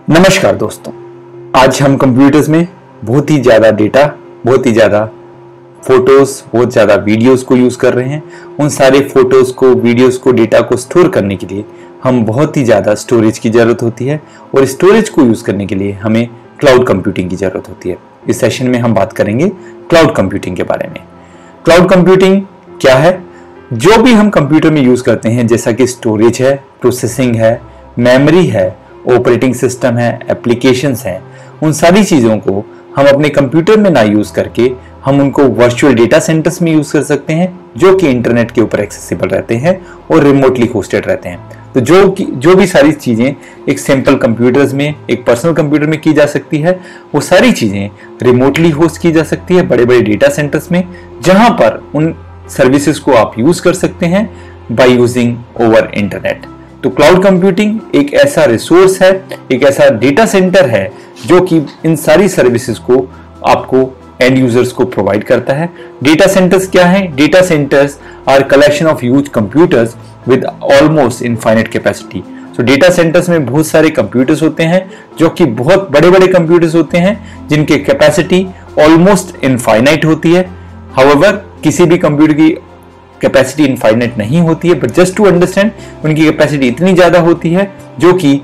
नमस्कार दोस्तों, आज हम कंप्यूटर्स में बहुत ही ज़्यादा डेटा, बहुत ही ज़्यादा फोटोज़, बहुत ज़्यादा वीडियोस को यूज़ कर रहे हैं। उन सारे फोटोज़ को, वीडियोस को, डेटा को स्टोर करने के लिए हम बहुत ही ज़्यादा स्टोरेज की ज़रूरत होती है और स्टोरेज को यूज़ करने के लिए हमें क्लाउड कंप्यूटिंग की ज़रूरत होती है। इस सेशन में हम बात करेंगे क्लाउड कंप्यूटिंग के बारे में। क्लाउड कंप्यूटिंग क्या है? जो भी हम कंप्यूटर में यूज़ करते हैं, जैसा कि स्टोरेज है, प्रोसेसिंग है, मेमोरी है, ऑपरेटिंग सिस्टम है, एप्लीकेशंस हैं, उन सारी चीज़ों को हम अपने कंप्यूटर में ना यूज़ करके हम उनको वर्चुअल डेटा सेंटर्स में यूज़ कर सकते हैं, जो कि इंटरनेट के ऊपर एक्सेसिबल रहते हैं और रिमोटली होस्टेड रहते हैं। तो जो भी सारी चीज़ें एक सिंपल कंप्यूटर्स में, एक पर्सनल कंप्यूटर में की जा सकती है, वो सारी चीज़ें रिमोटली होस्ट की जा सकती है बड़े बड़े डेटा सेंटर्स में, जहाँ पर उन सर्विसेज को आप यूज़ कर सकते हैं बाय यूजिंग ओवर इंटरनेट। तो क्लाउड कंप्यूटिंग एक ऐसा रिसोर्स है, एक ऐसा डेटा सेंटर है जो कि इन सारी सर्विसेज को आपको एंड यूजर्स को प्रोवाइड करता है। डेटा सेंटर्स क्या है? Data centres are collection of huge computers with almost infinite capacity. So data centres में बहुत सारे कंप्यूटर्स होते हैं जो कि बहुत बड़े बड़े कंप्यूटर्स होते हैं जिनकी कैपेसिटी ऑलमोस्ट इनफाइनाइट होती है। हाउएवर, किसी भी कंप्यूटर की कैपेसिटी इनफाइनाइट नहीं होती है, बट जस्ट टू अंडरस्टैंड उनकी कैपेसिटी इतनी ज्यादा होती है जो कि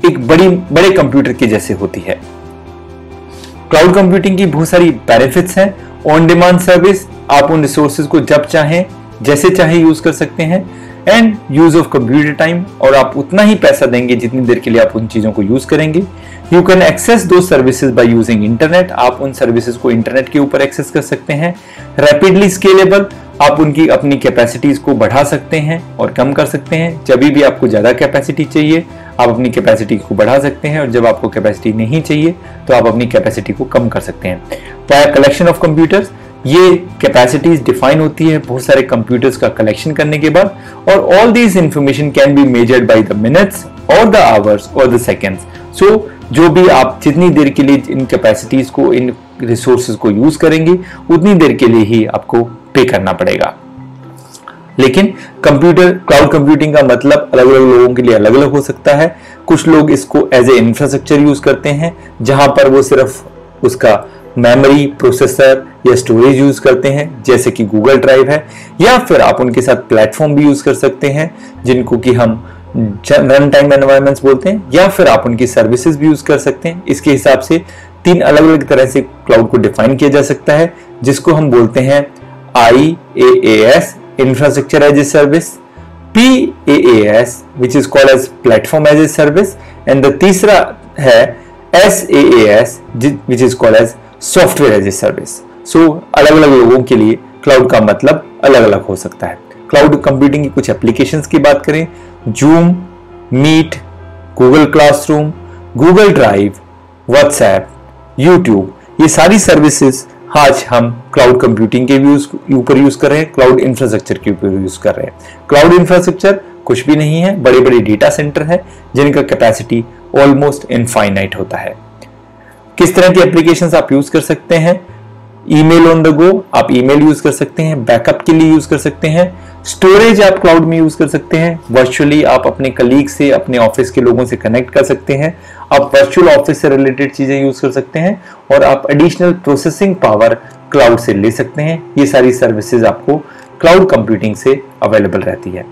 बड़े कंप्यूटर के जैसे होती है। क्लाउड कंप्यूटिंग की बहुत सारी बेनिफिट्स हैं। ऑन डिमांड सर्विस, आप उन रिसोर्सेज को जब चाहें, जैसे चाहे यूज कर सकते हैं। And use of computer time, और आप उतना ही पैसा देंगे जितनी देर के लिए आप उन चीजों को यूज करेंगे। यू कैन एक्सेस दो सर्विसेज बाय यूजिंग इंटरनेट, आप उन सर्विसेज को इंटरनेट के ऊपर एक्सेस कर सकते हैं। रैपिडली स्केलेबल, आप उनकी अपनी कैपेसिटीज को बढ़ा सकते हैं और कम कर सकते हैं। जब भी आपको ज्यादा कैपेसिटी चाहिए, आप अपनी कैपेसिटी को बढ़ा सकते हैं, और जब आपको कैपेसिटी नहीं चाहिए तो आप अपनी कैपेसिटी को कम कर सकते हैं। बाय कलेक्शन ऑफ कंप्यूटर्स, ये कैपेसिटीज डिफाइन होती है बहुत सारे कंप्यूटर्स का कलेक्शन करने के बाद, और all this information can be measured by the minutes और द आवर्स और द सेकेंड्स। सो जो भी आप जितनी देर के लिए इन कैपेसिटीज को, इन रिसोर्सेज को यूज करेंगे, उतनी देर के लिए ही आपको पे करना पड़ेगा। लेकिन क्लाउड कंप्यूटिंग का मतलब अलग अलग लोगों के लिए अलग अलग हो सकता है। कुछ लोग इसको एज ए इंफ्रास्ट्रक्चर यूज करते हैं, जहां पर वो सिर्फ उसका मेमोरी, प्रोसेसर या स्टोरेज यूज करते हैं, जैसे कि गूगल ड्राइव है। या फिर आप उनके साथ प्लेटफॉर्म भी यूज कर सकते हैं जिनको कि हम रन टाइम एनवायरनमेंट्स बोलते हैं, या फिर आप उनकी सर्विसेज भी यूज कर सकते हैं। इसके हिसाब से तीन अलग अलग तरह से क्लाउड को डिफाइन किया जा सकता है, जिसको हम बोलते हैं IaaS, infrastructure as a service, PaaS which is called as platform as a service, and the तीसरा है SaaS which is called as software as a service. So अलग अलग लोगों के लिए क्लाउड का मतलब अलग अलग हो सकता है। क्लाउड कंप्यूटिंग की कुछ एप्लीकेशंस की बात करें, Zoom, Meet, Google Classroom, Google Drive, WhatsApp, YouTube, ये सारी सर्विसेज आज हम क्लाउड कंप्यूटिंग के ऊपर यूज कर रहे हैं, क्लाउड इंफ्रास्ट्रक्चर के ऊपर यूज कर रहे हैं। क्लाउड इंफ्रास्ट्रक्चर कुछ भी नहीं है, बड़े बड़े डेटा सेंटर है जिनका कैपेसिटी ऑलमोस्ट इनफाइनाइट होता है। किस तरह की एप्लीकेशंस आप यूज कर सकते हैं? ईमेल ऑन द गो, आप ईमेल यूज कर सकते हैं, बैकअप के लिए यूज कर सकते हैं। स्टोरेज आप क्लाउड में यूज कर सकते हैं, वर्चुअली आप अपने कलीग से, अपने ऑफिस के लोगों से कनेक्ट कर सकते हैं। आप वर्चुअल ऑफिस से रिलेटेड चीजें यूज कर सकते हैं, और आप एडिशनल प्रोसेसिंग पावर क्लाउड से ले सकते हैं। ये सारी सर्विसेज आपको क्लाउड कंप्यूटिंग से अवेलेबल रहती है।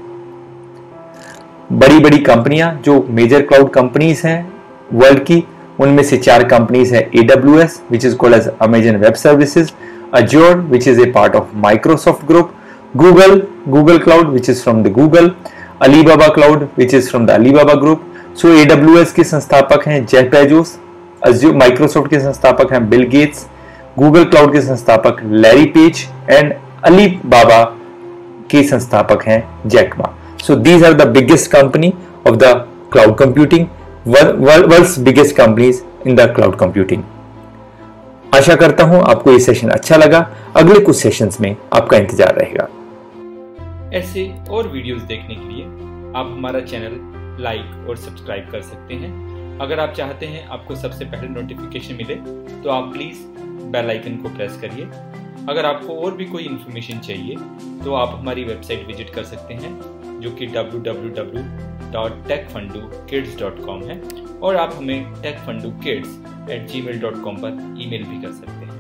बड़ी बड़ी कंपनियां जो मेजर क्लाउड कंपनीज हैं वर्ल्ड की, उनमें से 4 कंपनीज है AWS which is called as Amazon Web Services, Azure which is a part of Microsoft Group, Google Cloud which is from the Google, Alibaba Cloud which is from the Alibaba Group. So AWS के संस्थापक हैं Jeff Bezos, Microsoft के संस्थापक हैं Bill Gates, Google Cloud के संस्थापक Larry page, and Alibaba के संस्थापक हैं Jack Ma. So these are the biggest company of the cloud computing, world's biggest companies in the cloud computing. आशा करता हूं आपको ये सेशन अच्छा लगा। अगले कुछ सेशंस में आपका इंतजार रहेगा। ऐसे और वीडियोस देखने के लिए आप हमारा चैनल लाइक और सब्सक्राइब कर सकते हैं। अगर आप चाहते हैं आपको सबसे पहले नोटिफिकेशन मिले तो आप प्लीज़ बेल आइकन को प्रेस करिए। अगर आपको और भी कोई इन्फॉर्मेशन चाहिए तो आप हमारी वेबसाइट विजिट कर सकते हैं जो कि www.techfundukids.com है, और आप हमें techfundukids@gmail.com पर ईमेल भी कर सकते हैं।